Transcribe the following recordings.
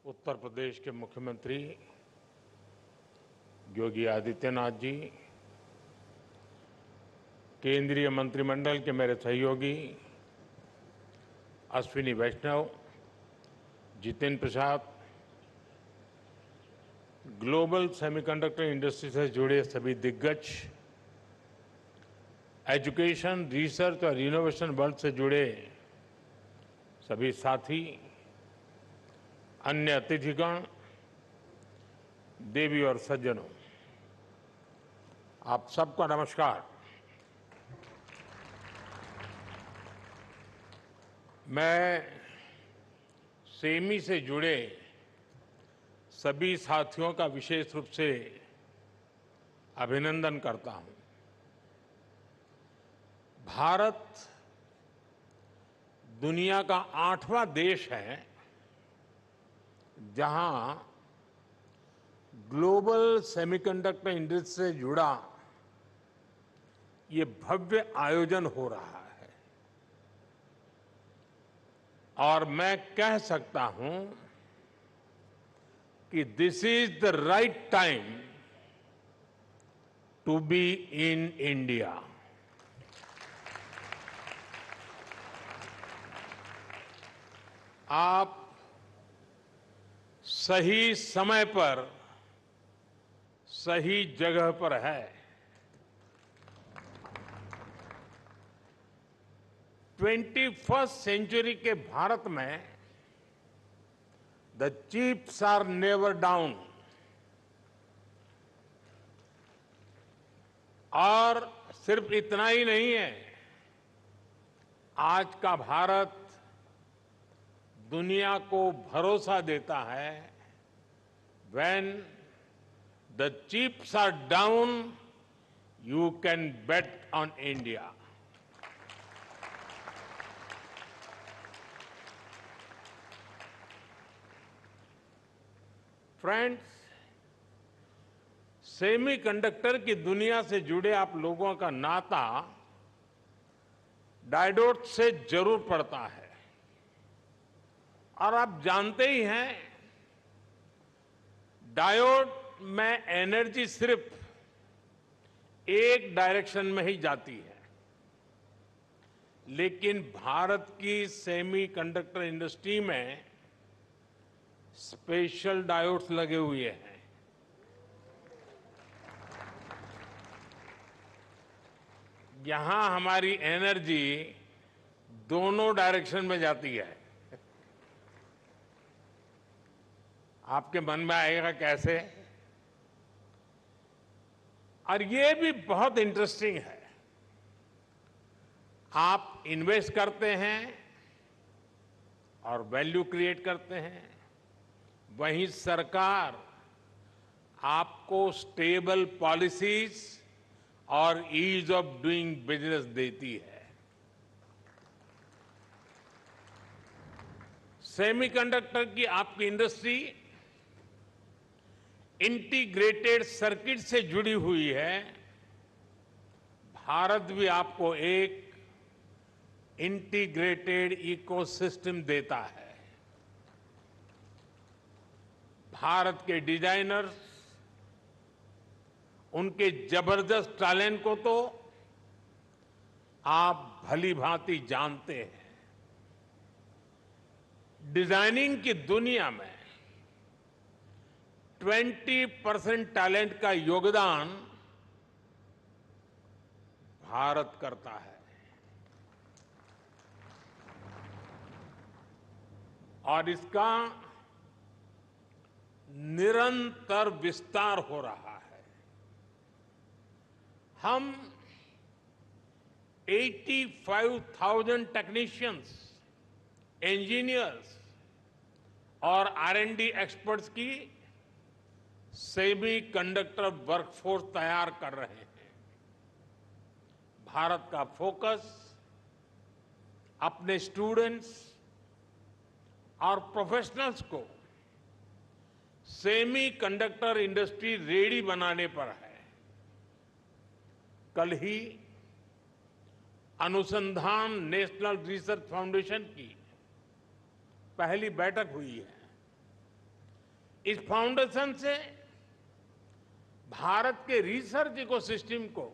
उत्तर प्रदेश के मुख्यमंत्री योगी आदित्यनाथ जी, केंद्रीय मंत्रिमंडल के मेरे सहयोगी अश्विनी वैष्णव, Jitendra Prasad, global semiconductor industry से जुड़े सभी दिग्गज, एजुकेशन, रिसर्च और इनोवेशन वर्ल्ड से जुड़े सभी साथी, अन्य अतिथिगण, देवी और सज्जनों, आप सबका नमस्कार। मैं सेमी से जुड़े सभी साथियों का विशेष रूप से अभिनंदन करता हूं। भारत दुनिया का 8वां देश है जहां ग्लोबल सेमीकंडक्टर इंडस्ट्री से जुड़ा ये भव्य आयोजन हो रहा है और मैं कह सकता हूं कि this is the right time to be in India. आप सही समय पर सही जगह पर है। 21st सेंचुरी के भारत में the chips are never down और सिर्फ इतना ही नहीं है, आज का भारत दुनिया को भरोसा देता है, when the chips are down, you can bet on India. Friends, semiconductor की दुनिया से जुड़े आप लोगों का नाता डायोड से जरूर पड़ता है और आप जानते ही हैं, डायोड में एनर्जी सिर्फ एक डायरेक्शन में ही जाती है, लेकिन भारत की सेमीकंडक्टर इंडस्ट्री में स्पेशल डायोड्स लगे हुए हैं। यहां हमारी एनर्जी दोनों डायरेक्शन में जाती है। आपके मन में आएगा कैसे? और ये भी बहुत इंटरेस्टिंग है। आप इन्वेस्ट करते हैं और वैल्यू क्रिएट करते हैं, वहीं सरकार आपको स्टेबल पॉलिसीज और ईज ऑफ डूइंग बिजनेस देती है। सेमीकंडक्टर की आपकी इंडस्ट्री इंटीग्रेटेड सर्किट से जुड़ी हुई है। भारत भी आपको एक इंटीग्रेटेड इकोसिस्टम देता है। भारत के डिजाइनर्स, उनके जबरदस्त टैलेंट को तो आप भली भांति जानते हैं। डिजाइनिंग की दुनिया में 20% टैलेंट का योगदान भारत करता है और इसका निरंतर विस्तार हो रहा है। हम 85,000 टेक्नीशियंस, इंजीनियर्स और R&D एक्सपर्ट्स की सेमीकंडक्टर वर्कफोर्स तैयार कर रहे हैं। भारत का फोकस अपने स्टूडेंट्स और प्रोफेशनल्स को सेमीकंडक्टर इंडस्ट्री रेडी बनाने पर है। कल ही अनुसंधान नेशनल रिसर्च फाउंडेशन की पहली बैठक हुई है इस फाउंडेशन से भारत के रिसर्च इकोसिस्टम को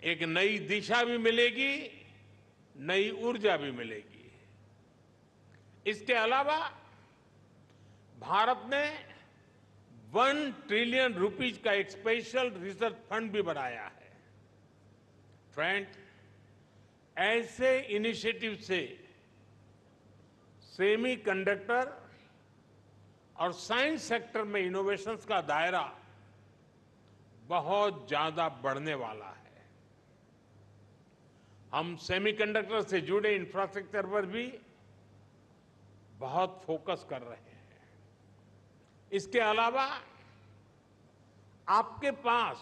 एक नई दिशा भी मिलेगी, नई ऊर्जा भी मिलेगी। इसके अलावा भारत ने 1 ट्रिलियन रुपीस का एक स्पेशल रिसर्च फंड भी बनाया है। फ्रेंड, ऐसे इनिशिएटिव से सेमीकंडक्टर और साइंस सेक्टर में इनोवेशंस का दायरा बहुत ज्यादा बढ़ने वाला है। हम सेमीकंडक्टर से जुड़े इंफ्रास्ट्रक्चर पर भी बहुत फोकस कर रहे हैं। इसके अलावा आपके पास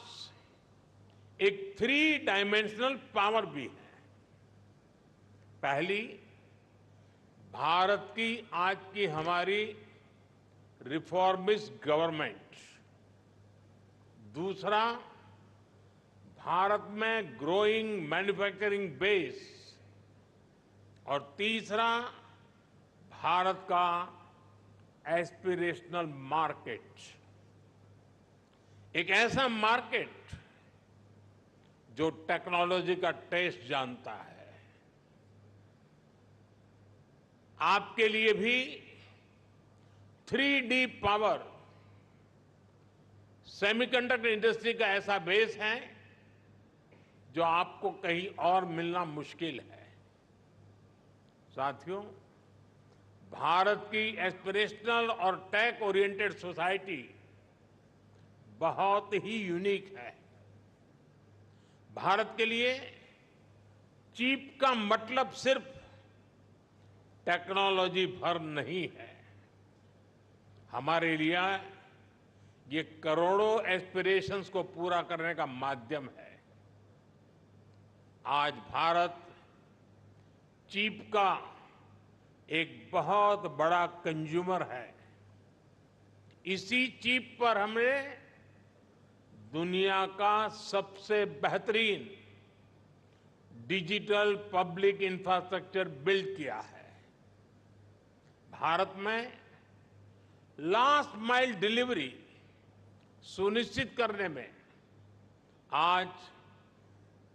एक 3 डायमेंशनल पावर भी है। पहली, भारत की आज की हमारी रिफॉर्मिस्ट गवर्नमेंट। दूसरा, भारत में ग्रोइंग मैन्युफैक्चरिंग बेस। और तीसरा, भारत का एस्पिरेशनल मार्केट। एक ऐसा मार्केट जो टेक्नोलॉजी का टेस्ट जानता है। आपके लिए भी 3D पावर, सेमीकंडक्टर इंडस्ट्री का ऐसा बेस है जो आपको कहीं और मिलना मुश्किल है। साथियों, भारत की एस्पिरेशनल और टेक ओरिएंटेड सोसाइटी बहुत ही यूनिक है। भारत के लिए चिप का मतलब सिर्फ टेक्नोलॉजी भर नहीं है। हमारे लिए ये करोड़ों एस्पिरेशंस को पूरा करने का माध्यम है। आज भारत चिप का एक बहुत बड़ा कंज्यूमर है। इसी चिप पर हमने दुनिया का सबसे बेहतरीन डिजिटल पब्लिक इंफ्रास्ट्रक्चर बिल्ड किया है। भारत में लास्ट माइल डिलीवरी सुनिश्चित करने में आज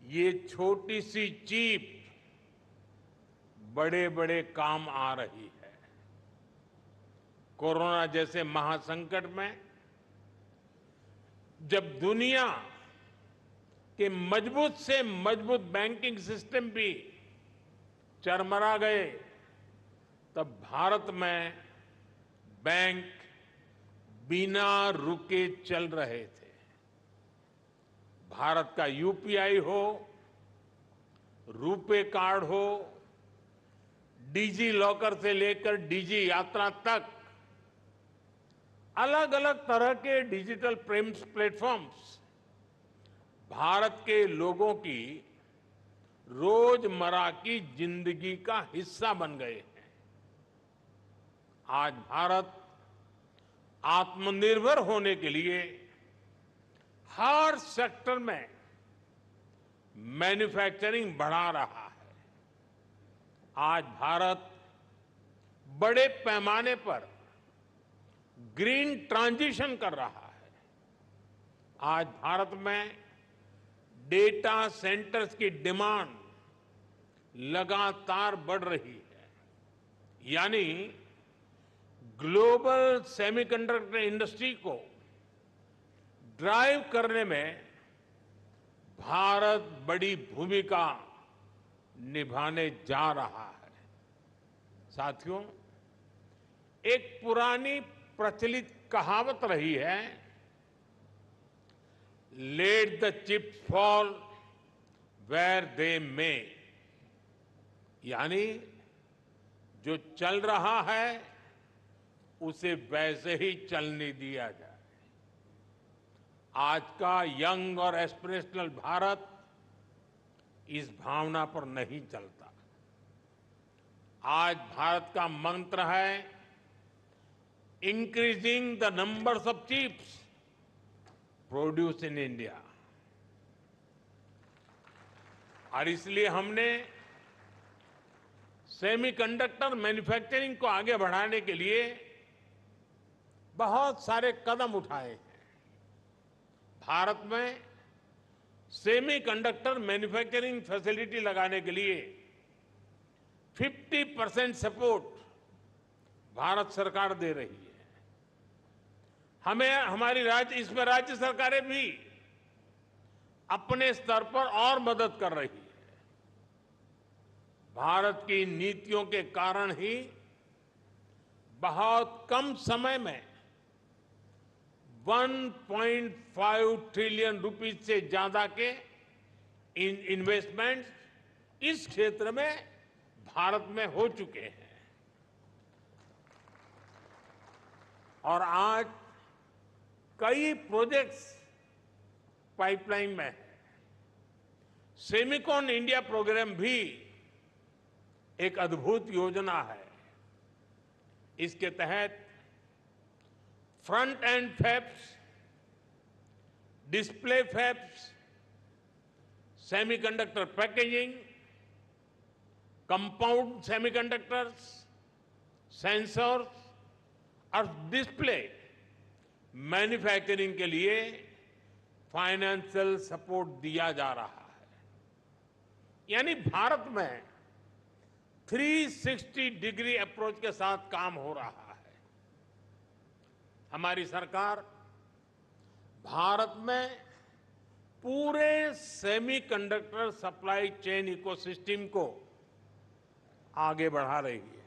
ये छोटी सी चिप बड़े बड़े काम आ रही है। कोरोना जैसे महासंकट में जब दुनिया के मजबूत से मजबूत बैंकिंग सिस्टम भी चरमरा गए, तब भारत में बैंक बिना रुके चल रहे थे। भारत का यूपीआई हो, रुपे कार्ड हो, डिजी लॉकर से लेकर डिजी यात्रा तक अलग अलग तरह के डिजिटल प्लेटफॉर्म्स भारत के लोगों की रोजमर्रा की जिंदगी का हिस्सा बन गए हैं। आज भारत आत्मनिर्भर होने के लिए हर सेक्टर में मैन्युफैक्चरिंग बढ़ा रहा है। आज भारत बड़े पैमाने पर ग्रीन ट्रांजिशन कर रहा है। आज भारत में डेटा सेंटर्स की डिमांड लगातार बढ़ रही है। यानी ग्लोबल सेमीकंडक्टर इंडस्ट्री को ड्राइव करने में भारत बड़ी भूमिका निभाने जा रहा है। साथियों, एक पुरानी प्रचलित कहावत रही है, let the chips fall where they may. यानी जो चल रहा है उसे वैसे ही चलने दिया जाए। आज का यंग और एस्पिरेशनल भारत इस भावना पर नहीं चलता। आज भारत का मंत्र है increasing the numbers of chips produce in India. और इसलिए हमने सेमीकंडक्टर मैन्युफैक्चरिंग को आगे बढ़ाने के लिए बहुत सारे कदम उठाए हैं। भारत में सेमीकंडक्टर मैन्युफैक्चरिंग फैसिलिटी लगाने के लिए 50% सपोर्ट भारत सरकार दे रही है। हमें हमारी इसमें राज्य सरकारें भी अपने स्तर पर और मदद कर रही है। भारत की नीतियों के कारण ही बहुत कम समय में 1.5 ट्रिलियन रुपीस से ज्यादा के इन्वेस्टमेंट इस क्षेत्र में भारत में हो चुके हैं। और आज कई प्रोजेक्ट्स पाइपलाइन में है। सेमिकॉन इंडिया प्रोग्राम भी एक अद्भुत योजना है। इसके तहत front end fabs, display fabs, semiconductor packaging, compound semiconductors, sensors और डिस्प्ले मैन्युफैक्चरिंग के लिए फाइनेंशियल सपोर्ट दिया जा रहा है। यानी भारत में 360 डिग्री अप्रोच के साथ काम हो रहा है। हमारी सरकार भारत में पूरे सेमीकंडक्टर सप्लाई चेन इकोसिस्टम को आगे बढ़ा रही है।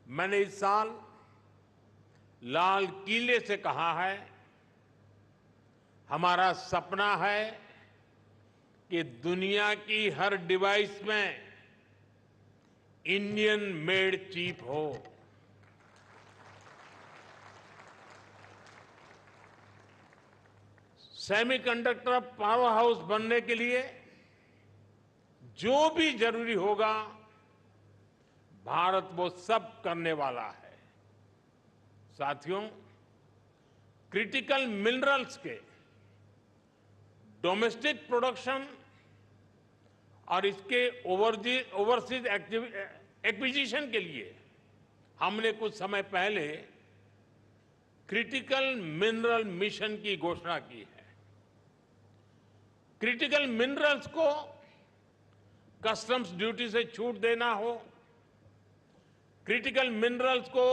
मैंने इस साल लाल किले से कहा है, हमारा सपना है कि दुनिया की हर डिवाइस में इंडियन मेड चिप हो। सेमीकंडक्टर पावर हाउस बनने के लिए जो भी जरूरी होगा, भारत वो सब करने वाला है। साथियों, क्रिटिकल मिनरल्स के डोमेस्टिक प्रोडक्शन और इसके ओवरसीज एक्विजिशन के लिए हमने कुछ समय पहले क्रिटिकल मिनरल मिशन की घोषणा की है। क्रिटिकल मिनरल्स को कस्टम्स ड्यूटी से छूट देना हो, क्रिटिकल मिनरल्स को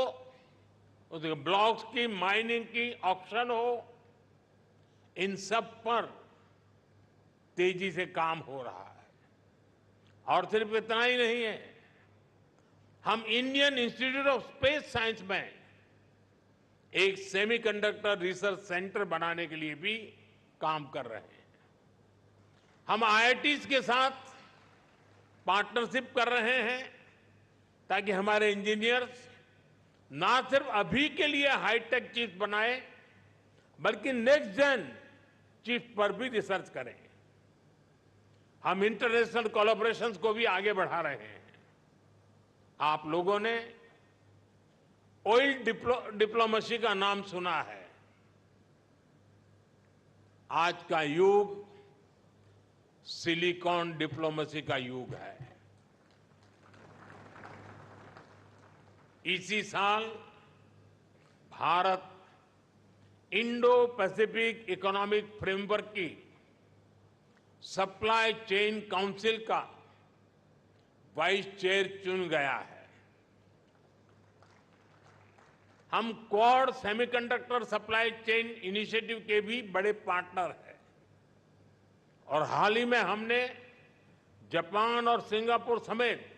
उसके ब्लॉक्स की माइनिंग की ऑप्शन हो, इन सब पर तेजी से काम हो रहा है। और सिर्फ इतना ही नहीं है, हम Indian institute of space science में एक सेमीकंडक्टर रिसर्च सेंटर बनाने के लिए भी काम कर रहे हैं। हम आईआईटीज के साथ पार्टनरशिप कर रहे हैं ताकि हमारे इंजीनियर्स ना सिर्फ अभी के लिए हाईटेक चिप बनाए, बल्कि नेक्स्ट जेन चिप पर भी रिसर्च करें। हम इंटरनेशनल कोलैबोरेशंस को भी आगे बढ़ा रहे हैं। आप लोगों ने ऑयल डिप्लोमेसी का नाम सुना है। आज का युग सिलिकॉन डिप्लोमेसी का युग है। इसी साल Bharat Indo Pacific economic framework की सप्लाई चेन काउंसिल का वाइस चेयर चुन गया है। हम quad semiconductor supply chain initiative के भी बड़े पार्टनर हैं और हाल ही में हमने जापान और सिंगापुर समेत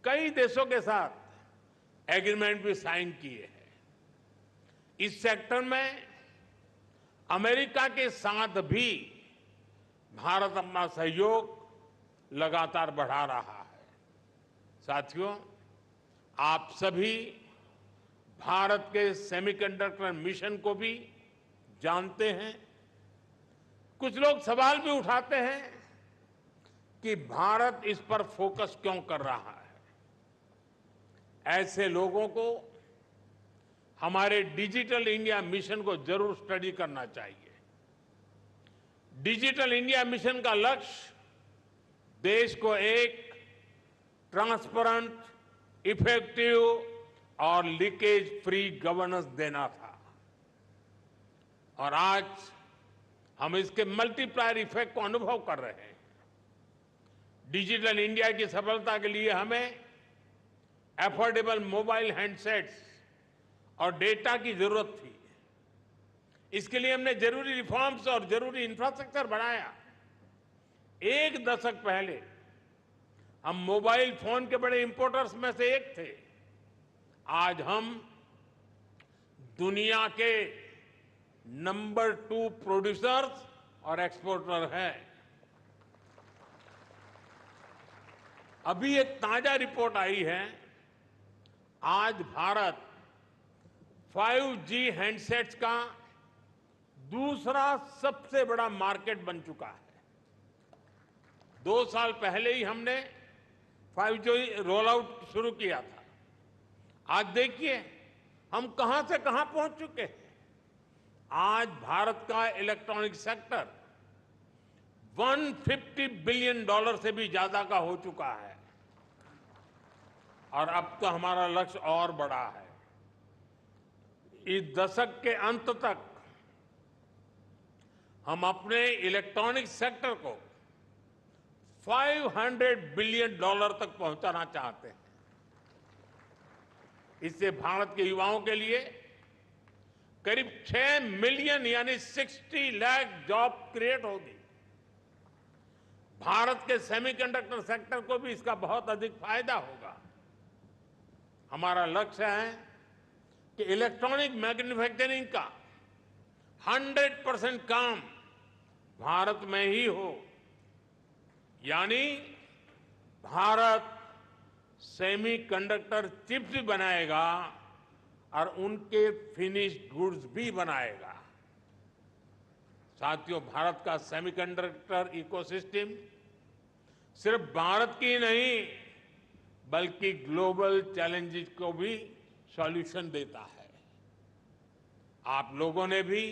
कई देशों के साथ एग्रीमेंट भी साइन किए हैं। इस सेक्टर में अमेरिका के साथ भी भारत अपना सहयोग लगातार बढ़ा रहा है। साथियों, आप सभी भारत के सेमीकंडक्टर मिशन को भी जानते हैं। कुछ लोग सवाल भी उठाते हैं कि भारत इस पर फोकस क्यों कर रहा है। ऐसे लोगों को हमारे डिजिटल इंडिया मिशन को जरूर स्टडी करना चाहिए। डिजिटल इंडिया मिशन का लक्ष्य देश को एक ट्रांसपेरेंट, इफेक्टिव, और लीकेज फ्री गवर्नेंस देना था। और आज हम इसके मल्टीप्लायर इफेक्ट को अनुभव कर रहे हैं। डिजिटल इंडिया की सफलता के लिए हमें अफोर्डेबल मोबाइल हैंडसेट्स और डेटा की जरूरत थी। इसके लिए हमने जरूरी रिफॉर्म्स और जरूरी इंफ्रास्ट्रक्चर बनाया। एक दशक पहले हम मोबाइल फोन के बड़े इंपोर्टर्स में से एक थे। आज हम दुनिया के नंबर 2 प्रोड्यूसर्स और एक्सपोर्टर हैं। अभी एक ताजा रिपोर्ट आई है। आज भारत 5G हैंडसेट्स का दूसरा सबसे बड़ा मार्केट बन चुका है। 2 साल पहले ही हमने 5G रोल आउट शुरू किया था। आज देखिए हम कहां से कहां पहुंच चुके हैं। आज भारत का इलेक्ट्रॉनिक सेक्टर $150 बिलियन से भी ज्यादा का हो चुका है। और अब तो हमारा लक्ष्य और बड़ा है। इस दशक के अंत तक हम अपने इलेक्ट्रॉनिक सेक्टर को $500 बिलियन तक पहुंचाना चाहते हैं। इससे भारत के युवाओं के लिए करीब 6 मिलियन यानी 60 लाख जॉब क्रिएट होगी। भारत के सेमीकंडक्टर सेक्टर को भी इसका बहुत अधिक फायदा होगा। हमारा लक्ष्य है कि इलेक्ट्रॉनिक मैन्युफैक्चरिंग का 100% काम भारत में ही हो, यानी भारत सेमीकंडक्टर चिप्स भी बनाएगा और उनके फिनिश्ड गुड्स भी बनाएगा। साथियों, भारत का सेमीकंडक्टर इकोसिस्टम सिर्फ भारत की नहीं बल्कि ग्लोबल चैलेंजेस को भी सॉल्यूशन देता है। आप लोगों ने भी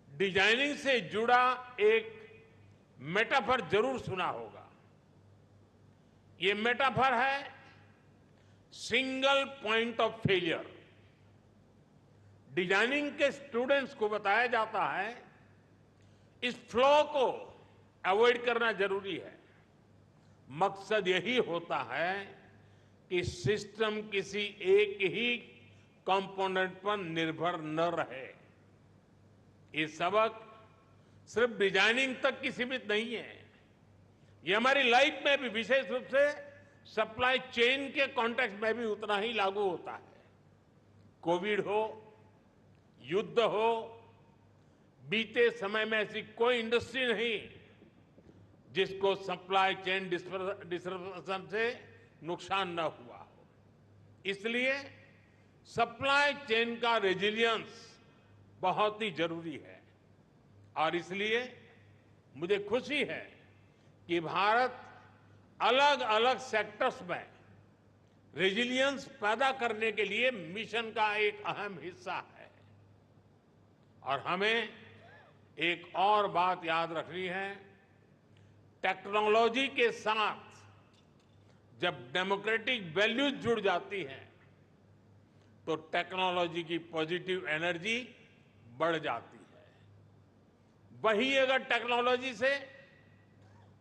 डिजाइनिंग से जुड़ा एक मेटाफर जरूर सुना होगा। ये मेटाफर है single point of failure. Designing के स्टूडेंट्स को बताया जाता है इस फ्लो को अवॉइड करना जरूरी है। मकसद यही होता है कि सिस्टम किसी एक ही कंपोनेंट पर निर्भर न रहे। ये सबक सिर्फ डिजाइनिंग तक की सीमित नहीं है। ये हमारी लाइफ में भी, विशेष रूप से सप्लाई चेन के कॉन्टेक्स्ट में भी उतना ही लागू होता है। कोविड हो, युद्ध हो, बीते समय में ऐसी कोई इंडस्ट्री नहीं जिसको सप्लाई चेन डिसरप्शन से नुकसान न हुआ हो। इसलिए सप्लाई चेन का रेजिलियंस बहुत ही जरूरी है। और इसलिए मुझे खुशी है कि भारत अलग अलग सेक्टर्स में रेजिलियंस पैदा करने के लिए मिशन का एक अहम हिस्सा है। और हमें एक और बात याद रखनी है, टेक्नोलॉजी के साथ जब डेमोक्रेटिक वैल्यूज जुड़ जाती हैं तो टेक्नोलॉजी की पॉजिटिव एनर्जी बढ़ जाती है। वही अगर टेक्नोलॉजी से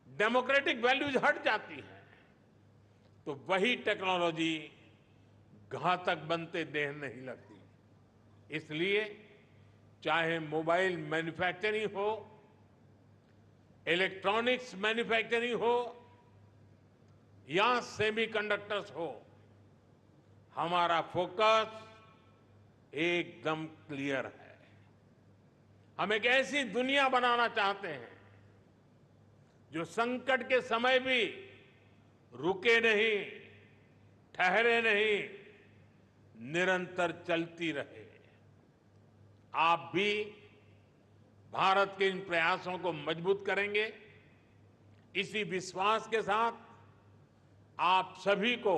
डेमोक्रेटिक वैल्यूज हट जाती हैं तो वही टेक्नोलॉजी घातक बनते देर नहीं लगती। इसलिए चाहे मोबाइल मैन्युफैक्चरिंग हो, इलेक्ट्रॉनिक्स मैन्युफैक्चरिंग हो या सेमीकंडक्टर्स हो, हमारा फोकस एकदम क्लियर है। हम एक ऐसी दुनिया बनाना चाहते हैं जो संकट के समय भी रुके नहीं, ठहरे नहीं, निरंतर चलती रहे। आप भी भारत के इन प्रयासों को मजबूत करेंगे। इसी विश्वास के साथ आप सभी को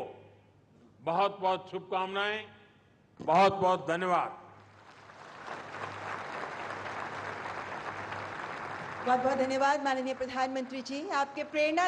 बहुत बहुत शुभकामनाएं, बहुत बहुत धन्यवाद। बहुत बहुत धन्यवाद माननीय प्रधानमंत्री जी। आपके प्रेरणा